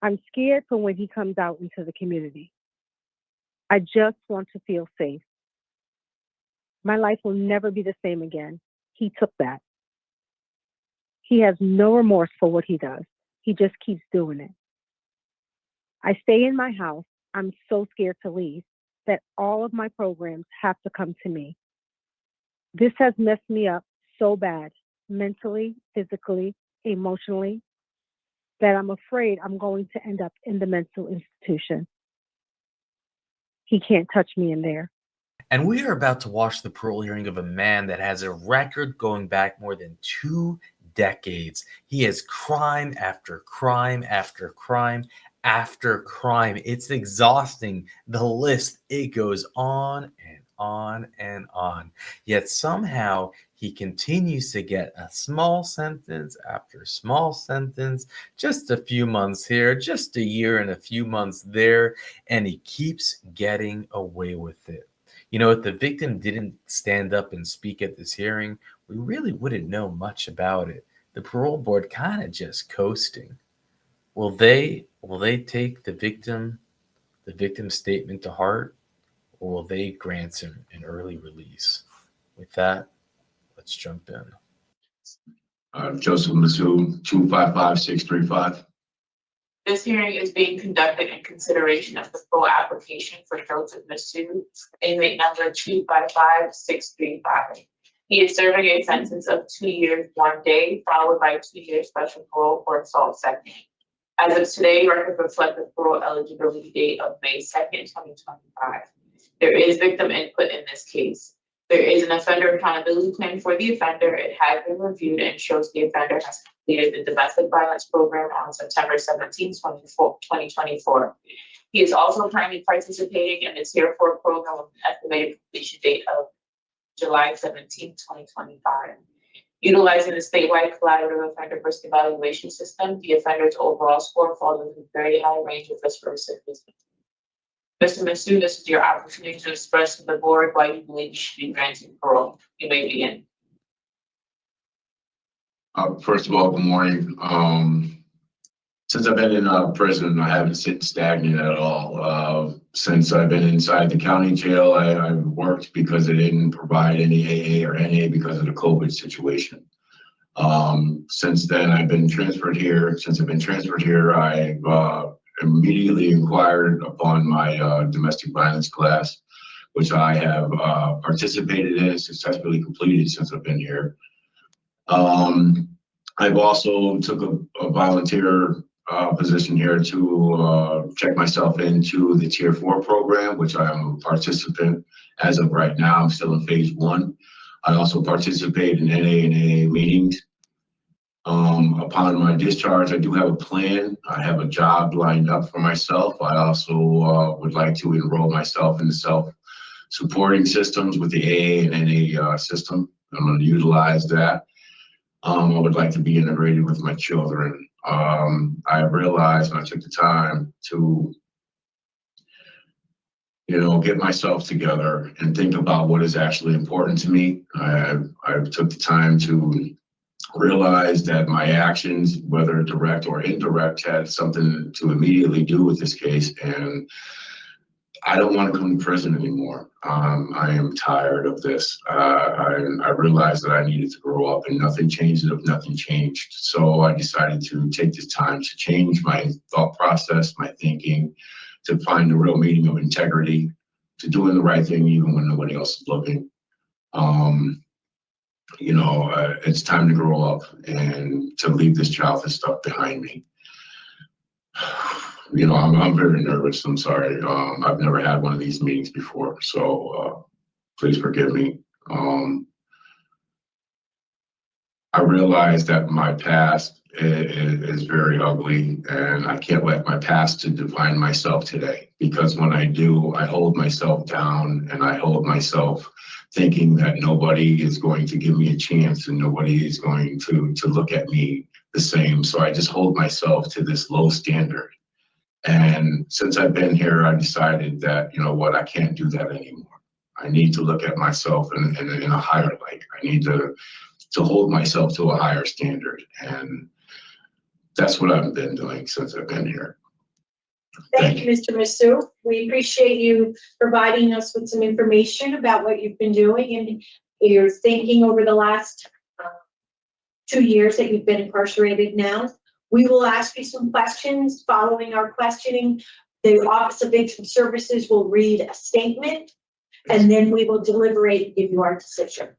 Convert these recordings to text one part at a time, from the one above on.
I'm scared for when he comes out into the community. I just want to feel safe. My life will never be the same again. He took that. He has no remorse for what he does. He just keeps doing it. I stay in my house. I'm so scared to leave that all of my programs have to come to me. This has messed me up so bad, mentally, physically, emotionally, that I'm afraid I'm going to end up in the mental institution. He can't touch me in there. And we are about to watch the parole hearing of a man that has a record going back more than 2 decades. He has crime after crime after crime after crime. It's exhausting. The list, it goes on and on and on. Yet somehow he continues to get a small sentence after small sentence, just a few months here, just a year and a few months there, and he keeps getting away with it. You know, if the victim didn't stand up and speak at this hearing, we really wouldn't know much about it. The parole board kind of just coasting. Will they take the victim's statement to heart, or will they grant him an early release? With that, let's jump in. Joseph Mandoo, 255-635. This hearing is being conducted in consideration of the parole application for Joseph Mandoo, inmate number 255-635. He is serving a sentence of 2 years, 1 day, followed by 2 years special parole for assault second. As of today, records reflect the parole eligibility date of May 2nd, 2025. There is victim input in this case. There is an offender accountability plan for the offender. It has been reviewed and shows the offender has completed the domestic violence program on September 17, 2024. He is also currently participating in the Tier 4 program with an estimated completion date of July 17, 2025. Utilizing the statewide collaborative offender risk evaluation system, the offender's overall score falls within a very high range of risk for recidivism. Mr. Mandoo, this is your opportunity to express to the board why you believe you should be granted parole. You may begin. First of all, good morning. Since I've been in prison, I haven't sat stagnant at all. Since I've been inside the county jail, I've worked because they didn't provide any AA or NA because of the COVID situation. Since then, I've been transferred here. Since I've been transferred here, I've immediately inquired upon my domestic violence class, which I have participated in and successfully completed since I've been here. I've also took a volunteer position here to check myself into the Tier 4 program, which I am a participant as of right now. I'm still in phase 1. I also participate in NA and AA meetings. Upon my discharge, I do have a plan. I have a job lined up for myself. I also would like to enroll myself in the self-supporting systems with the AA and NA system. I'm going to utilize that. I would like to be integrated with my children. I realized, and I took the time to, get myself together and think about what is actually important to me. I took the time to realize that my actions, whether direct or indirect, had something to immediately do with this case. And I don't want to come to prison anymore. I am tired of this. I realized that I needed to grow up, and nothing changed if nothing changed. So I decided to take this time to change my thought process, my thinking, to find the real meaning of integrity, to doing the right thing even when nobody else is looking. It's time to grow up and to leave this childhood stuff behind me. I'm very nervous. I'm sorry. I've never had one of these meetings before, so please forgive me. I realize that my past is very ugly, and I can't let my past to define myself today, because when I do, I hold myself down, and I hold myself thinking that nobody is going to give me a chance and nobody is going to look at me the same. So I just hold myself to this low standard. And since I've been here, I decided that, I can't do that anymore. I need to look at myself in a higher light. I need to hold myself to a higher standard. And that's what I've been doing since I've been here. Thank you, Mr. Masu. We appreciate you providing us with some information about what you've been doing and your thinking over the last 2 years that you've been incarcerated now. We will ask you some questions. Following our questioning, the Office of Victim Services will read a statement, and then we will deliberate and give you our decision.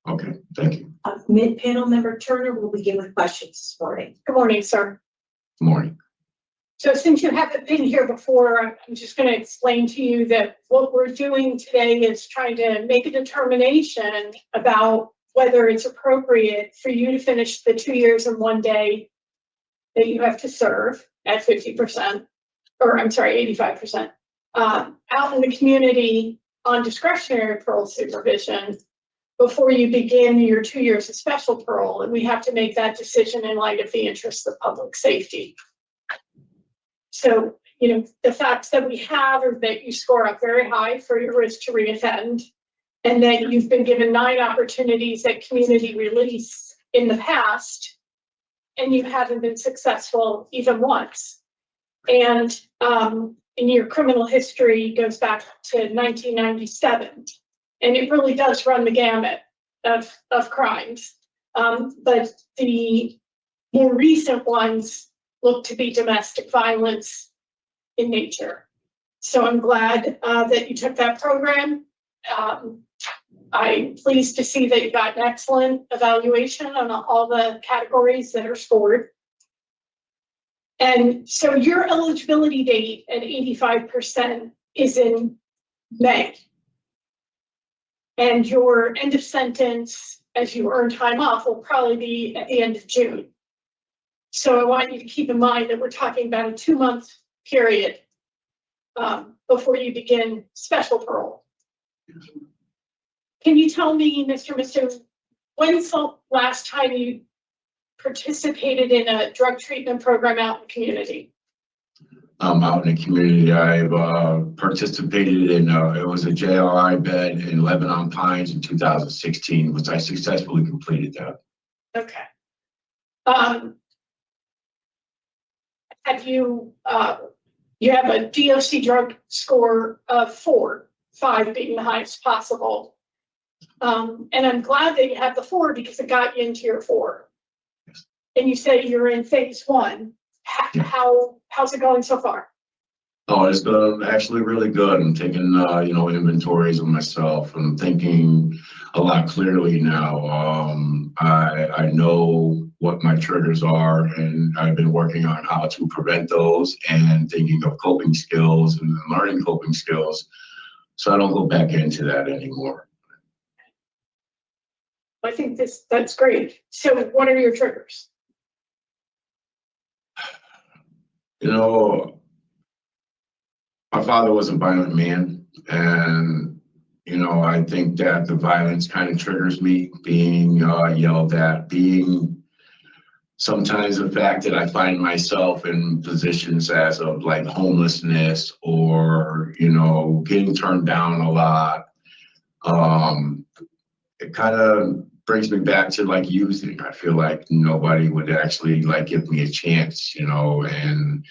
Okay, thank you. Mid-panel member Turner will begin with questions this morning. Good morning, sir. Good morning. So since you haven't been here before, I'm just going to explain to you that what we're doing today is trying to make a determination about whether it's appropriate for you to finish the 2 years in 1 day that you have to serve at 50%, or I'm sorry, 85%, out in the community on discretionary parole supervision before you begin your 2 years of special parole. And we have to make that decision in light of the interests of public safety. So, the facts that we have are that you score up very high for your risk to reoffend, and that you've been given 9 opportunities at community release in the past, and you haven't been successful even once. And in your criminal history goes back to 1997, and it really does run the gamut of crimes. But the more recent ones look to be domestic violence in nature. So I'm glad that you took that program. I'm pleased to see that you got an excellent evaluation on all the categories that are scored. And so your eligibility date at 85% is in May. And your end of sentence, as you earn time off, will probably be at the end of June. So I want you to keep in mind that we're talking about a 2-month period before you begin special parole. Can you tell me, Mr. When's the last time you participated in a drug treatment program out in the community? Out in the community, I've participated in, it was a JRI bed in Lebanon Pines in 2016, which I successfully completed that. Okay. Have you, you have a DOC drug score of 4, 5 being the highest possible. And I'm glad that you had the 4 because it got you into your 4. Yes. And you say you're in phase 1. How's it going so far? Oh, it's been actually really good. I'm taking, inventories of myself. I'm thinking a lot clearly now. I know what my triggers are, and I've been working on how to prevent those and thinking of coping skills and learning coping skills so I don't go back into that anymore. I think that's great. So what are your triggers? My father was a violent man, and I think that the violence kind of triggers me, being yelled at, being sometimes the fact that I find myself in positions as of like homelessness or, getting turned down a lot. It kind of brings me back to like using. I feel like nobody would actually like give me a chance, and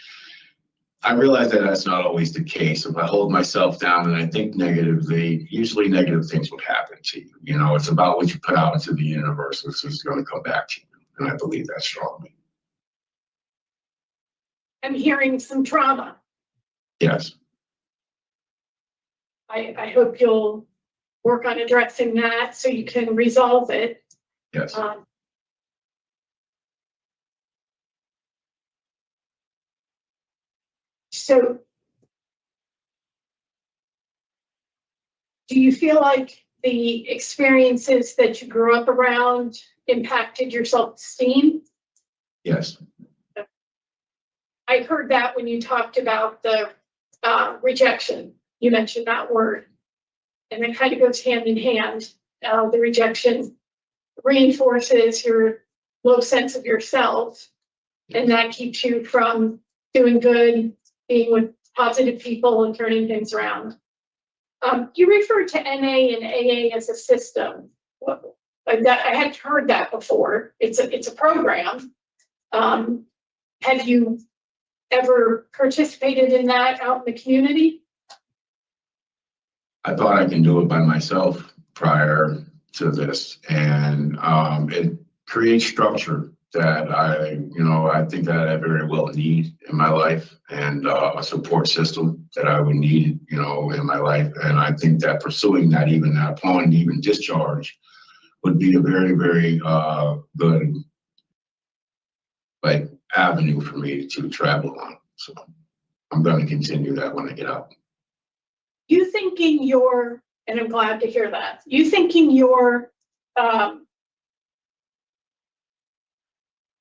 I realize that that's not always the case. If I hold myself down and I think negatively, usually negative things would happen to you. It's about what you put out into the universe, which is going to come back to you. And I believe that strongly. I'm hearing some trauma. Yes. I hope you'll work on addressing that so you can resolve it. Yes. So do you feel like the experiences that you grew up around impacted your self-esteem? Yes. I heard that when you talked about the rejection. You mentioned that word, and it kind of goes hand in hand. The rejection reinforces your low sense of yourself, and that keeps you from doing good, being with positive people and turning things around. You referred to NA and AA as a system. I hadn't heard that before. It's a program. Have you ever participated in that out in the community? I thought I can do it by myself prior to this, and it creates structure that I think that I very well need in my life, and a support system that I would need, in my life. And I think that pursuing that, even that upon even discharge, would be a very, very good avenue for me to travel on. So I'm going to continue that when I get out. You thinking you're, and I'm glad to hear that, you thinking you're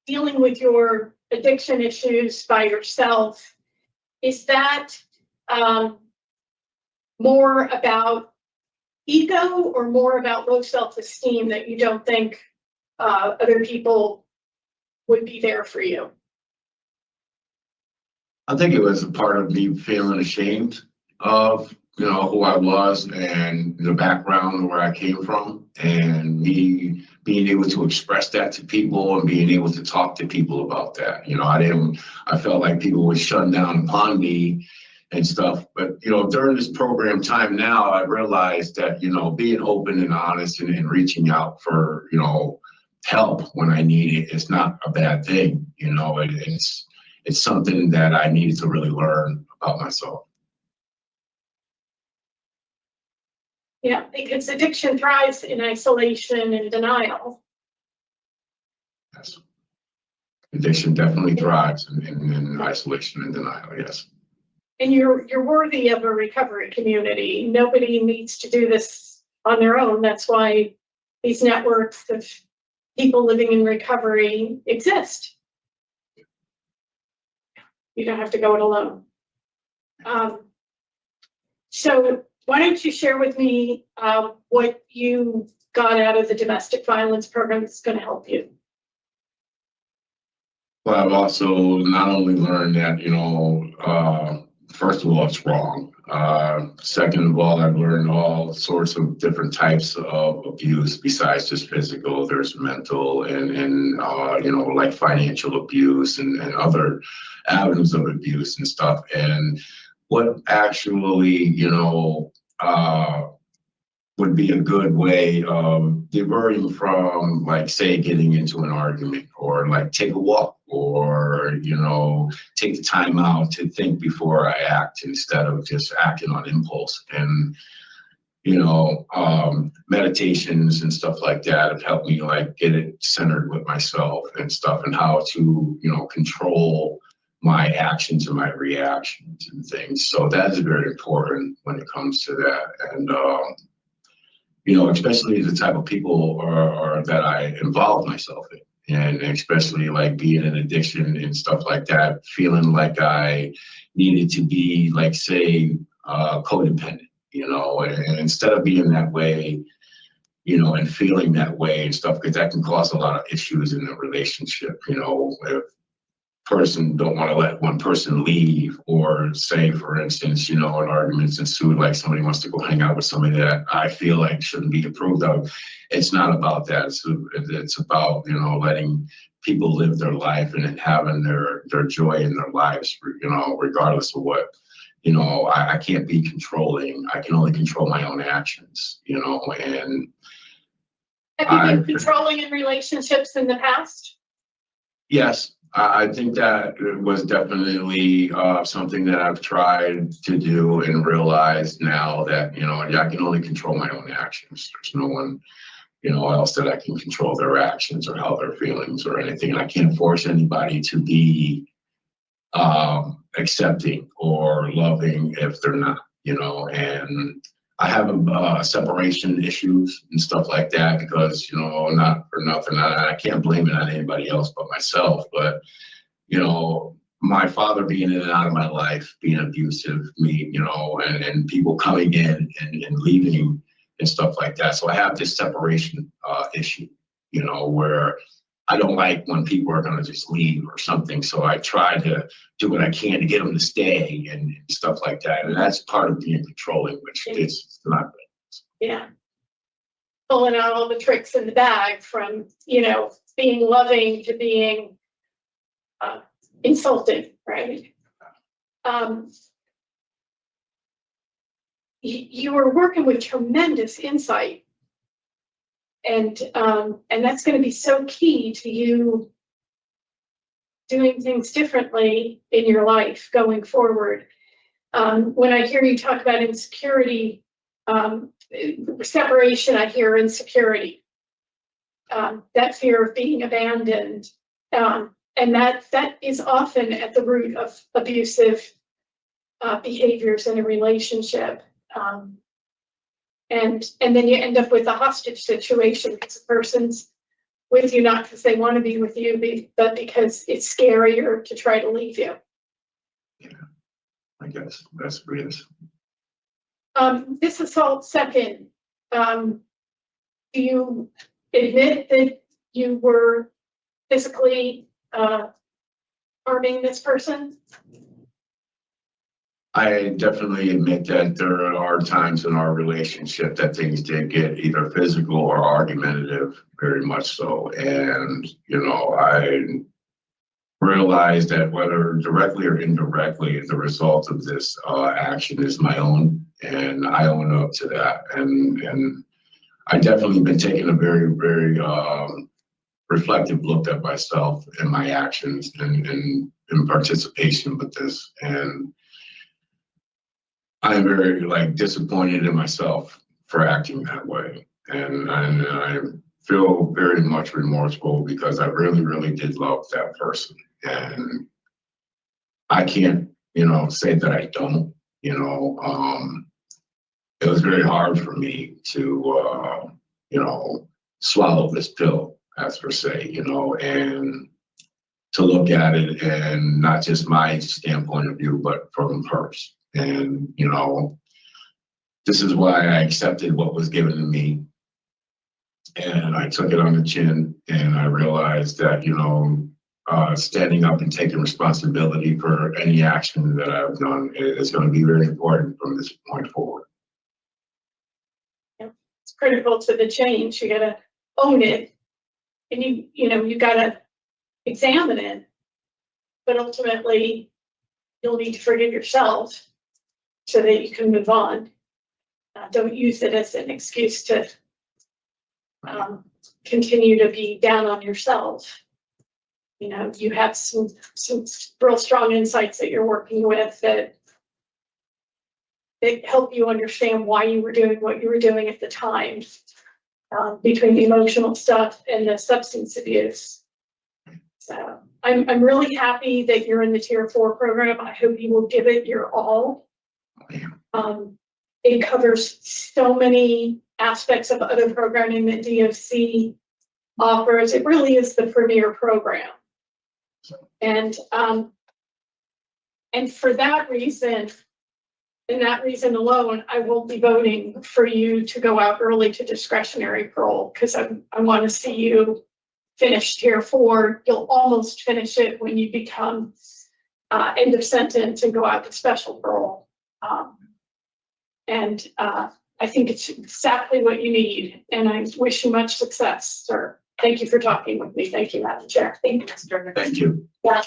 dealing with your addiction issues by yourself, is that more about ego or more about low self-esteem that you don't think other people would be there for you? I think it was a part of me feeling ashamed of, who I was and the background where I came from, and me being able to express that to people and being able to talk to people about that. I felt like people were shutting down upon me and stuff. But, during this program time now, I realized that, being open and honest and reaching out for, help when I need it is not a bad thing. It's something that I needed to really learn about myself. Yeah, because addiction thrives in isolation and denial. Yes. Addiction definitely thrives in isolation and denial, yes. And you're worthy of a recovery community. Nobody needs to do this on their own. That's why these networks of people living in recovery exist. You don't have to go it alone. So why don't you share with me what you got out of the domestic violence program that's going to help you? Well, I've also not only learned that, first of all, it's wrong. Second of all, I've learned all sorts of different types of abuse besides just physical. There's mental and like financial abuse and other avenues of abuse and stuff. And what actually, would be a good way of diverting from, say, getting into an argument, or take a walk, or take the time out to think before I act instead of just acting on impulse. And meditations and stuff like that have helped me get it centered with myself and stuff, and how to control my actions and my reactions and things. So that is very important when it comes to that. And especially the type of people are that I involve myself in, and especially being in addiction and stuff like that, feeling like I needed to be say codependent, and instead of being that way, and feeling that way and stuff, because that can cause a lot of issues in a relationship. If person don't want to let one person leave, or say, for instance, an argument's ensued, somebody wants to go hang out with somebody that I feel like shouldn't be approved of. It's not about that. It's about, letting people live their life and having their joy in their lives, regardless of what, I can't be controlling. I can only control my own actions, and have you been controlling in relationships in the past? Yes. I think that it was definitely something that I've tried to do, and realized now that, I can only control my own actions. There's no one, else that I can control their actions or how they're feelings or anything. And I can't force anybody to be accepting or loving if they're not, and I have separation issues and stuff like that because, not for nothing, I can't blame it on anybody else but myself. But, my father being in and out of my life, being abusive, me, and people coming in and leaving and stuff like that. So I have this separation issue, where I don't like when people are going to just leave or something. So I try to do what I can to get them to stay and stuff like that. And that's part of being controlling, which is not good. Yeah. Pulling out all the tricks in the bag from, being loving to being insulted, right? you were working with tremendous insight. And that's going to be so key to you doing things differently in your life going forward. When I hear you talk about insecurity, separation, I hear insecurity, that fear of being abandoned. And that is often at the root of abusive behaviors in a relationship. And then you end up with a hostage situation because the person's with you not because they want to be with you, but because it's scarier to try to leave you. Yeah, I guess that's what it is. This assault second, do you admit that you were physically harming this person? I definitely admit that there are times in our relationship that things did get either physical or argumentative, very much so. And, you know, I realized that whether directly or indirectly, the result of this action is my own, and I own up to that. And I definitely been taking a very, very reflective look at myself and my actions and in participation with this. And I'm very disappointed in myself for acting that way. And I feel very much remorseful because I really, really did love that person. And I can't, say that I don't, it was very hard for me to, swallow this pill, as per se, and to look at it and not just my standpoint of view, but from hers. And, this is why I accepted what was given to me. And I took it on the chin, and I realized that, standing up and taking responsibility for any action that I've done is going to be very important from this point forward. Yeah, it's critical to the change. You got to own it, and you got to examine it. But ultimately, you'll need to forgive yourself so that you can move on. Don't use it as an excuse to continue to be down on yourself. You have some real strong insights that you're working with that help you understand why you were doing what you were doing at the time, between the emotional stuff and the substance abuse. So I'm really happy that you're in the Tier 4 program. I hope you will give it your all. It covers so many aspects of other programming that DOC offers. It really is the premier program. And for that reason, and that reason alone, I will be voting for you to go out early to discretionary parole, because I want to see you finish Tier 4. You'll almost finish it when you become end of sentence and go out to special parole. And I think it's exactly what you need, and I wish you much success, sir. Thank you for talking with me. Thank you, Madam Chair. Thank you, Mr. Thank you. Yeah,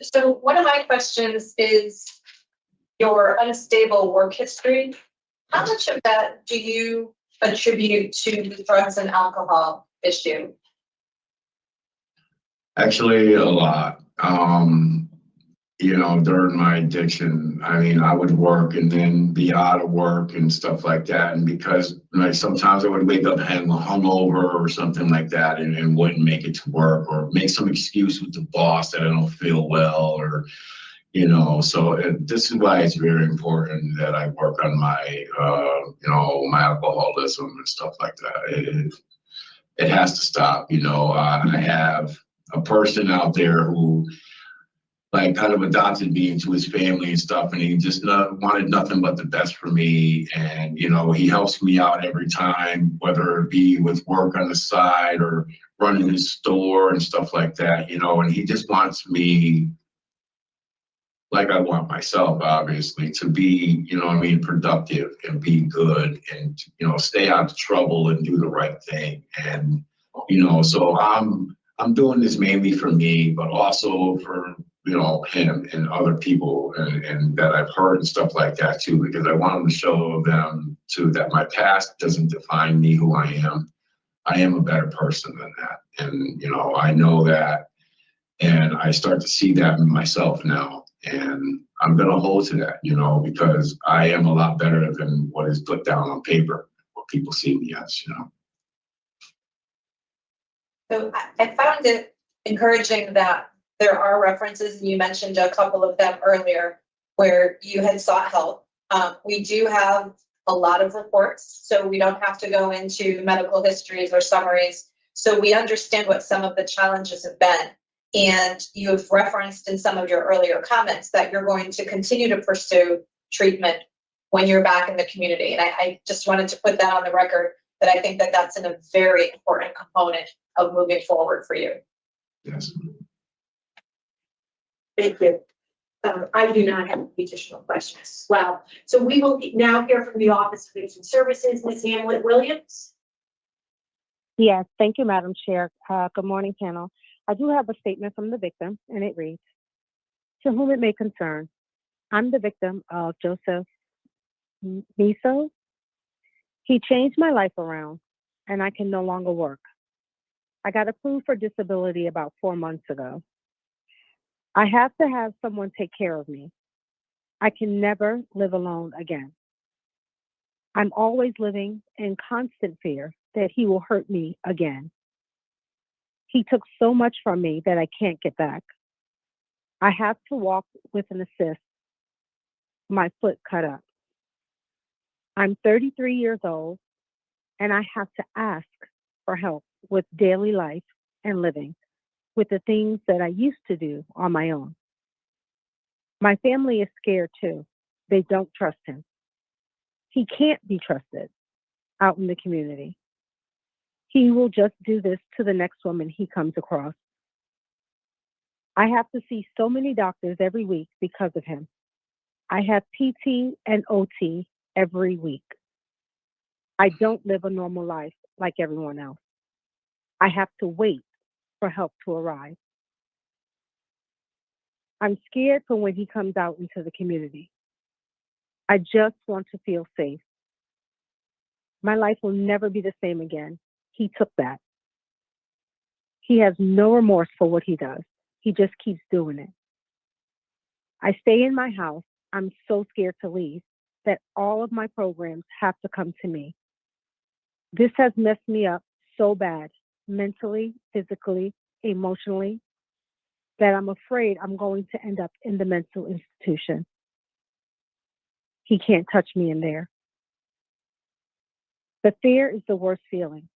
so one of my questions is your unstable work history. How much of that do you attribute to the drugs and alcohol issue? Actually, a lot. During my addiction, I would work and then be out of work and stuff like that. And because sometimes I would wake up hungover or something like that and wouldn't make it to work, or make some excuse with the boss that I don't feel well, or, so this is why it's very important that I work on my, my alcoholism and stuff like that. It has to stop. I have a person out there who kind of adopted me into his family and stuff, and he just wanted nothing but the best for me. And he helps me out every time, whether it be with work on the side or running his store and stuff like that. And he just wants me, like I want myself, obviously, to be productive and be good, and stay out of trouble and do the right thing. And so I'm doing this mainly for me, but also for you know, him and other people and that I've heard and stuff like that too, because I want them to show them too that my past doesn't define me, who I am. I am a better person than that. And, you know, I know that, and I start to see that in myself now. And I'm going to hold to that, you know, because I am a lot better than what is put down on paper, what people see me as, you know. So I found it encouraging that there are references, and you mentioned a couple of them earlier, where you had sought help. We do have a lot of reports, so we don't have to go into medical histories or summaries. So we understand what some of the challenges have been. And you have referenced in some of your earlier comments that you're going to continue to pursue treatment when you're back in the community. And I just wanted to put that on the record, that I think that that's a very important component of moving forward for you. Yes. Thank you. I do not have any additional questions. Well, so we will now hear from the Office of Patient Services, Ms. Hamlet Williams. Yes, thank you, Madam Chair. Good morning, panel. I do have a statement from the victim, and it reads, to whom it may concern, I'm the victim of Joseph Miso. He changed my life around, and I can no longer work. I got approved for disability about 4 months ago. I have to have someone take care of me. I can never live alone again. I'm always living in constant fear that he will hurt me again. He took so much from me that I can't get back. I have to walk with an assist, my foot cut up. I'm 33 years old, and I have to ask for help with daily life and living, with the things that I used to do on my own. My family is scared too. They don't trust him. He can't be trusted out in the community. He will just do this to the next woman he comes across. I have to see so many doctors every week because of him. I have PT and OT every week. I don't live a normal life like everyone else. I have to wait for help to arrive. I'm scared for when he comes out into the community. I just want to feel safe. My life will never be the same again. He took that. He has no remorse for what he does. He just keeps doing it. I stay in my house. I'm so scared to leave that all of my programs have to come to me. This has messed me up so bad, mentally, physically, emotionally, that I'm afraid I'm going to end up in the mental institution. He can't touch me in there. The fear is the worst feeling.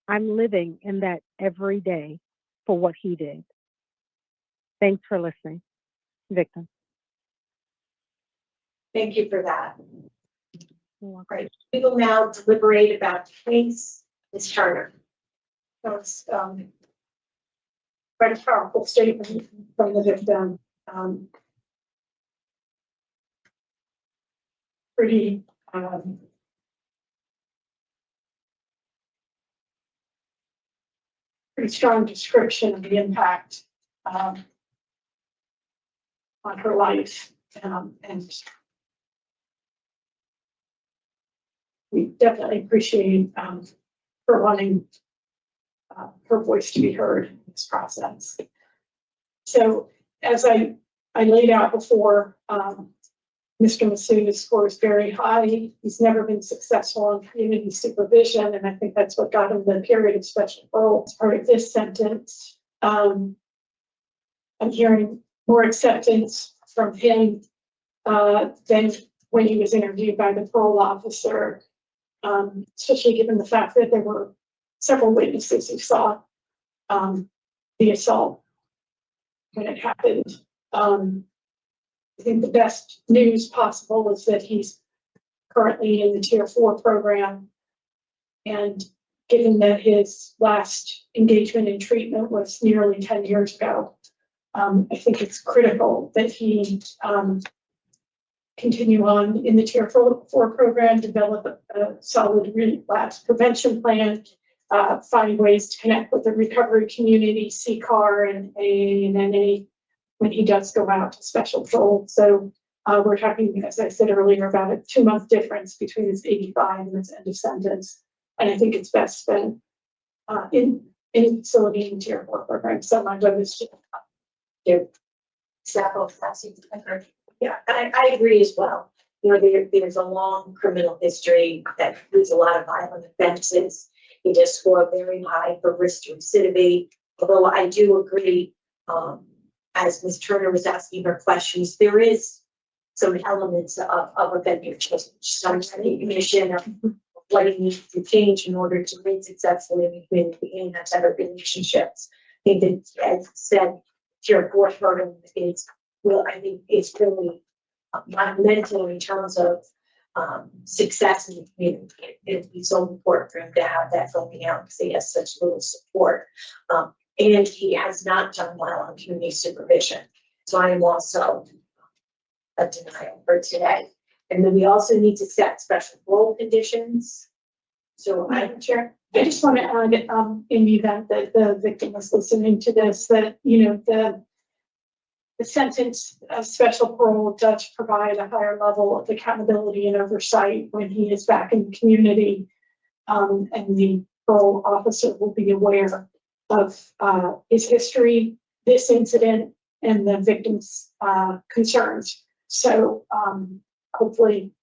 I'm living in that every day for what he did. Thanks for listening. Victim. Thank you for that. Great. We will now deliberate about the case. Ms. Turner. That was quite a powerful statement from the victim. Pretty pretty strong description of the impact on her life, and we definitely appreciate her wanting her voice to be heard in this process. So as I laid out before, Mr. Masuda's score is very high. He's never been successful in community supervision, and I think that's what got him the period of special parole as part of this sentence. I'm hearing more acceptance from him than when he was interviewed by the parole officer, especially given the fact that there were several witnesses who saw the assault when it happened. I think the best news possible is that he's currently in the Tier 4 program. And given that his last engagement in treatment was nearly 10 years ago, I think it's critical that he continue on in the Tier 4 program, develop a solid relapse prevention plan, find ways to connect with the recovery community, CCAR and AA and NA when he does go out to special parole. So we're talking, as I said earlier, about a 2-month difference between his 85 and his end of sentence. And I think it's best spent in a facility in Tier 4 program. So my job is to do Several facets. Yeah, I agree as well. You know, there's a long criminal history that includes a lot of violent offenses. He does score very high for risk to recidivate. Although I do agree, as Ms. Turner was asking her questions, there is some elements of offender change, some recognition of what he needs to change in order to remain successful in the community and have better relationships. I think that, as said, Tier 4 program is, well, I think it's really monumental in terms of success in the community. It'd be so important for him to have that filming out because he has such little support. And he has not done well on community supervision. So I am also a denial for today. And then we also need to set special parole conditions. So Madam Chair, I just want to add, in the event that the victim is listening to this, that, you know, the sentence of special parole does provide a higher level of accountability and oversight when he is back in the community. And the parole officer will be aware of his history, this incident, and the victim's concerns. So hopefully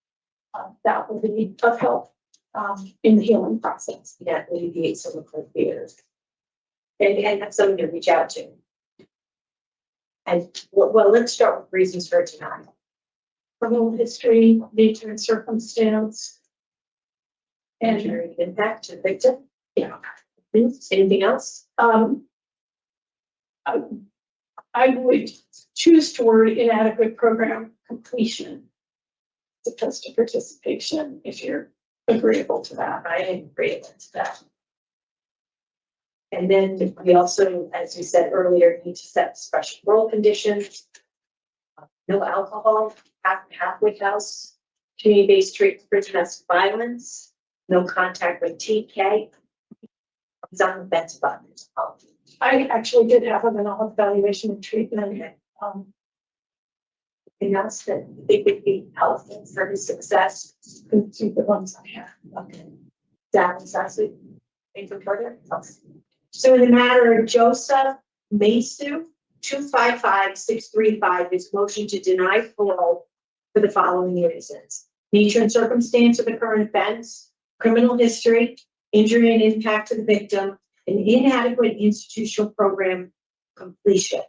that will be of help in the healing process. yeah, alleviate some of her fears. And have someone to reach out to. And well, let's start with reasons for denial. Criminal history, nature and circumstance. And Injury impact to the victim. yeah, Anything else? I would choose the word inadequate program completion as opposed to participation, if you're agreeable to that. I agree to that. And then we also, as we said earlier, need to set special parole conditions. No alcohol, halfway house, community-based treatment for domestic violence, no contact with TK. He's on the bench button. I actually did have a mental health evaluation and treatment. Anything else that you think would be helpful for his success? The ones I have. Okay. That was actually, anything further? So in the matter of Joseph Mandoo, 255635, is motion to deny parole for the following reasons: nature and circumstance of the current offense, criminal history, injury and impact to the victim, and inadequate institutional program completion.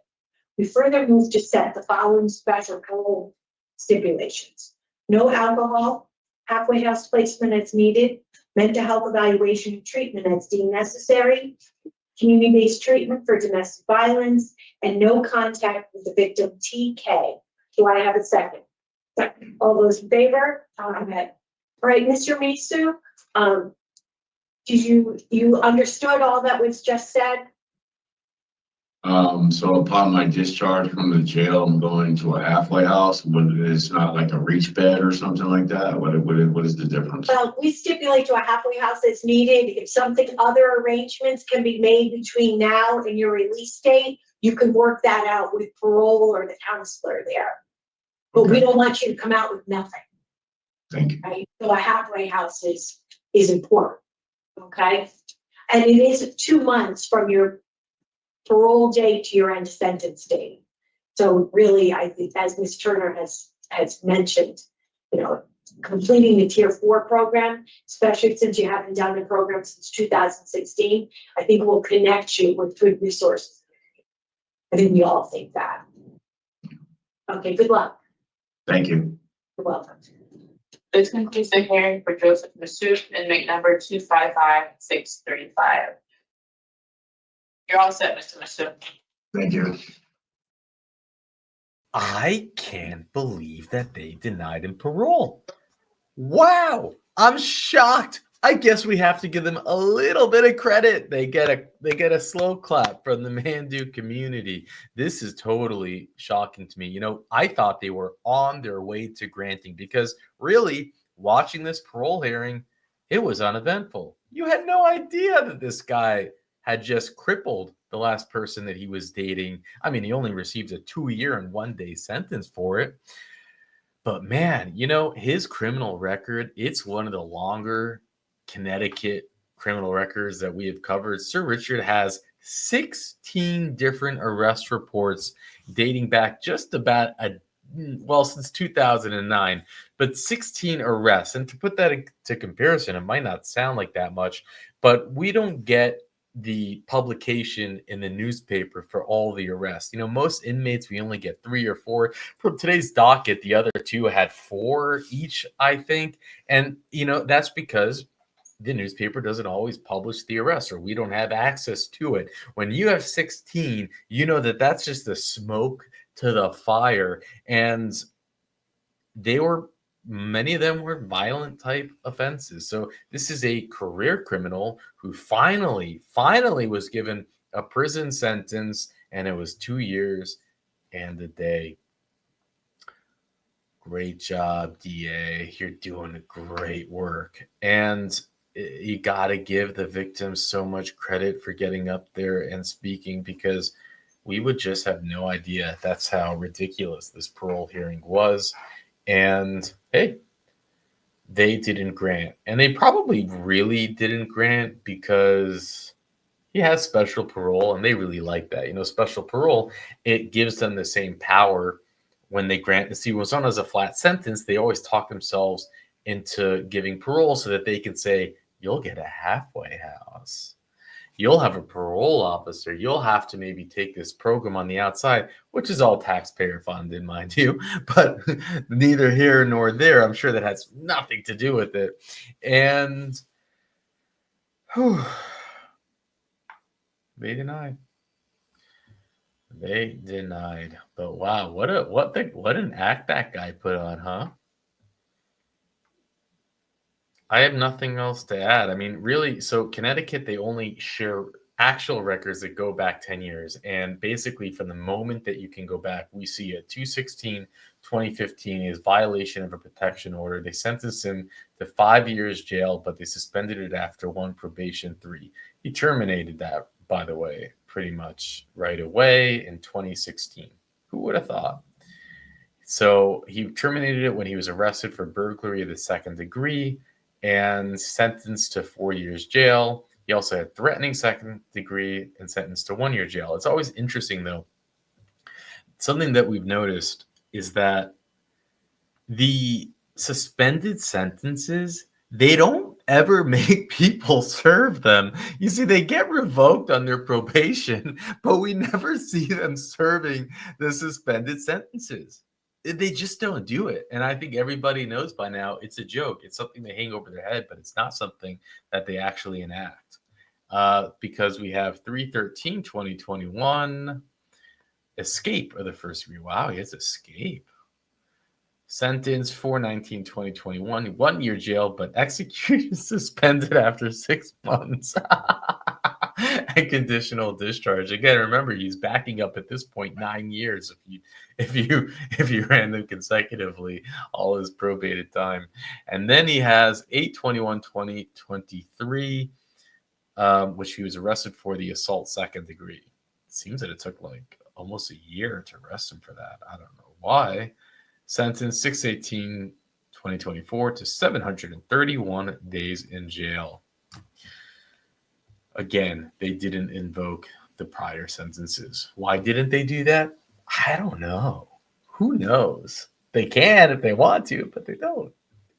We further move to set the following special parole stipulations: no alcohol, halfway house placement as needed, mental health evaluation and treatment as deemed necessary, community-based treatment for domestic violence, and no contact with the victim TK. Do I have a second? Second. All those in favor? Okay. All right, Mr. Mandoo, did you understood all that was just said? So upon my discharge from the jail, I'm going to a halfway house, but it's not like a reach bed or something like that. What is the difference? Well, we stipulate to a halfway house that's needed. If something, other arrangements can be made between now and your release date, you can work that out with parole or the counselor there. But we don't want you to come out with nothing, Thank you. right? So a halfway house is important, okay? And it is 2 months from your parole date to your end sentence date. So really, I think, as Ms. Turner has mentioned, you know, completing the Tier 4 program, especially since you haven't done the program since 2016, I think will connect you with good resources. I think we all think that. Okay, good luck. Thank you. You're welcome. This concludes the hearing for Joseph Mandoo, inmate number 255635. You're all set, Mr. Mandoo. Thank you. I can't believe that they denied him parole. Wow, I'm shocked. I guess we have to give them a little bit of credit. They get a slow clap from the Mandoo community. This is totally shocking to me. You know, I thought they were on their way to granting, because really, watching this parole hearing, it was uneventful. You had no idea that this guy had just crippled the last person that he was dating. I mean, he only received a 2-year and 1-day sentence for it. But man, his criminal record, it's one of the longer Connecticut criminal records that we have covered. Sir Richard has 16 different arrest reports dating back just about since 2009, but 16 arrests. And to put that into comparison, it might not sound like that much, but we don't get the publication in the newspaper for all the arrests. Most inmates, we only get 3 or 4. From today's docket, the other 2 had 4 each, I think. And, that's because the newspaper doesn't always publish the arrest, or we don't have access to it. When you have 16, that's just the smoke to the fire. And many of them were violent type offenses. So this is a career criminal who finally was given a prison sentence, and it was 2 years and a day. Great job, DA. You're doing great work. And you got to give the victims so much credit for getting up there and speaking, because we would just have no idea. That's how ridiculous this parole hearing was. And hey, they didn't grant. And they probably really didn't grant because he has special parole, and they really like that. Special parole, it gives them the same power when they grant. See, when someone has a flat sentence, they always talk themselves into giving parole so that they can say, you'll get a halfway house. You'll have a parole officer. You'll have to maybe take this program on the outside, which is all taxpayer funded, mind you, but neither here nor there. I'm sure that has nothing to do with it. And they denied. But wow, what an act that guy put on, huh? I have nothing else to add. I mean, really, so Connecticut, they only share actual records that go back 10 years. And basically, from the moment that you can go back, we see a 2/16/2015 is violation of a protection order. They sentenced him to 5 years jail, but they suspended it after 1, probation 3. He terminated that, by the way, pretty much right away in 2016. Who would have thought? So he terminated it when he was arrested for burglary of the 2nd degree and sentenced to 4 years jail. He also had threatening 2nd degree and sentenced to 1 year jail. It's always interesting, though. Something that we've noticed is that the suspended sentences, they don't ever make people serve them. You see, they get revoked on their probation, but we never see them serving the suspended sentences. They just don't do it. And I think everybody knows by now it's a joke. It's something they hang over their head, but it's not something that they actually enact. Because we have 3/13/2021, escape of the first degree. Wow, he has escape. Sentence 4/19/2021, 1 year jail, but execution suspended after 6 months. And conditional discharge. Again, remember, he's backing up at this point 9 years if you ran them consecutively, all his probated time. And then he has 8/21/2023, which he was arrested for the assault 2nd degree. It seems that it took like almost a year to arrest him for that. I don't know why. Sentenced 6/18/2024 to 731 days in jail. Again, they didn't invoke the prior sentences. Why didn't they do that? I don't know. Who knows? They can if they want to, but they don't.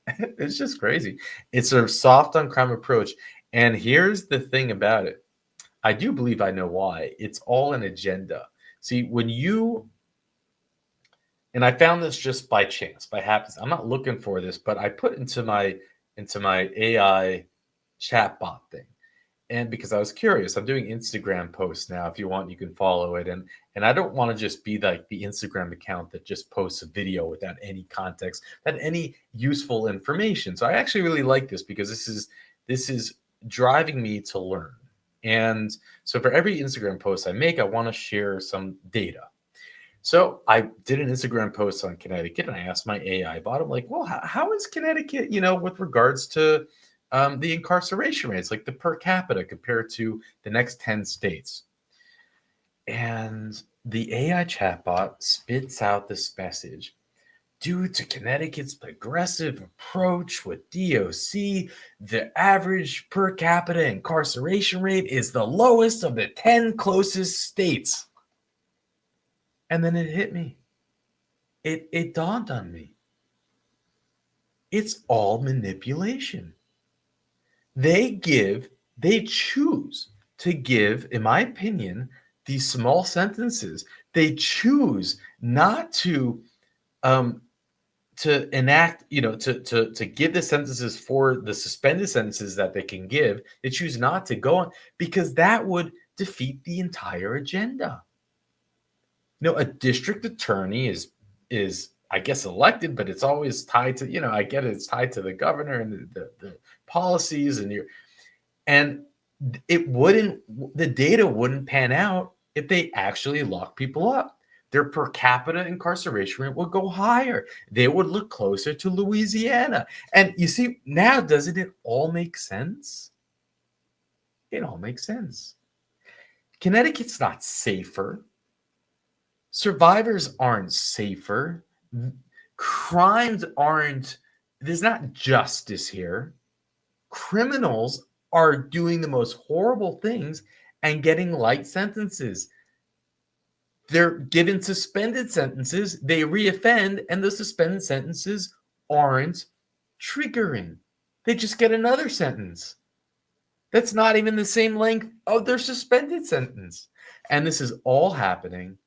It's just crazy. It's a soft on crime approach. And here's the thing about it. I do believe I know why. It's all an agenda. See, and I found this just by chance, by happenstance. I'm not looking for this, but I put into my AI chatbot thing. And because I was curious, I'm doing Instagram posts now. If you want, you can follow it. And I don't want to just be like the Instagram account that just posts a video without any context, without any useful information. So I actually really like this because this is driving me to learn. And so for every Instagram post I make, I want to share some data. So I did an Instagram post on Connecticut, and I asked my AI bot, I'm like, well, how is Connecticut, with regards to the incarceration rates, like the per capita compared to the next 10 states. And the AI chatbot spits out this message. Due to Connecticut's aggressive approach with DOC, the average per capita incarceration rate is the lowest of the 10 closest states. And then it hit me. It dawned on me. It's all manipulation. They choose to give, in my opinion, these small sentences. They choose not to enact, to give the sentences for the suspended sentences that they can give. They choose not to go on because that would defeat the entire agenda. A district attorney is I guess elected, but it's always tied to, I get it, it's tied to the governor and the policies and the data wouldn't pan out if they actually lock people up. Their per capita incarceration rate would go higher. They would look closer to Louisiana. And you see, now doesn't it all make sense? It all makes sense. Connecticut's not safer. Survivors aren't safer. Crimes aren't, there's not justice here. Criminals are doing the most horrible things and getting light sentences. They're given suspended sentences, they reoffend, and the suspended sentences aren't triggering. They just get another sentence that's not even the same length of their suspended sentence. And this is all happening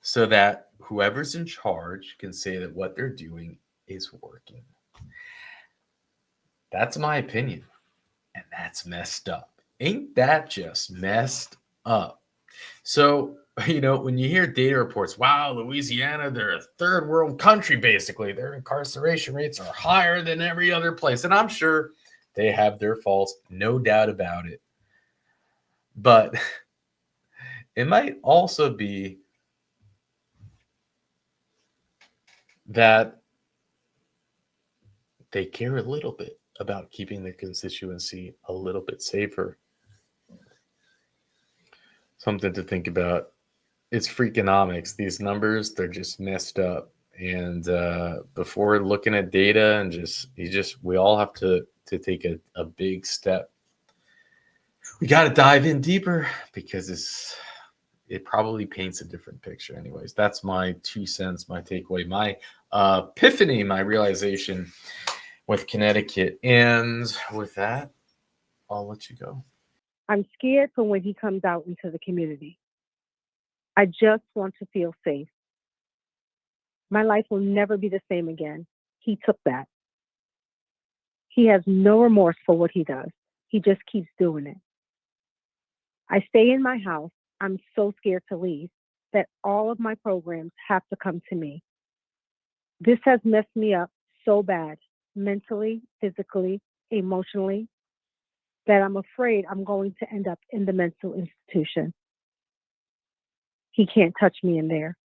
so that whoever's in charge can say that what they're doing is working. That's my opinion. And that's messed up. Ain't that just messed up? So, when you hear data reports, wow, Louisiana, they're a third world country, basically. Their incarceration rates are higher than every other place. And I'm sure they have their faults, no doubt about it. But it might also be that they care a little bit about keeping the constituency a little bit safer. Something to think about. It's Freakonomics. These numbers, they're just messed up. And before looking at data and we all have to take a big step. We got to dive in deeper because it probably paints a different picture. Anyways, that's my 2 cents, my takeaway, my epiphany, my realization with Connecticut. And with that, I'll let you go. I'm scared for when he comes out into the community. I just want to feel safe. My life will never be the same again. He took that. He has no remorse for what he does. He just keeps doing it. I stay in my house. I'm so scared to leave that all of my programs have to come to me. This has messed me up so bad, mentally, physically, emotionally, that I'm afraid I'm going to end up in the mental institution. He can't touch me in there.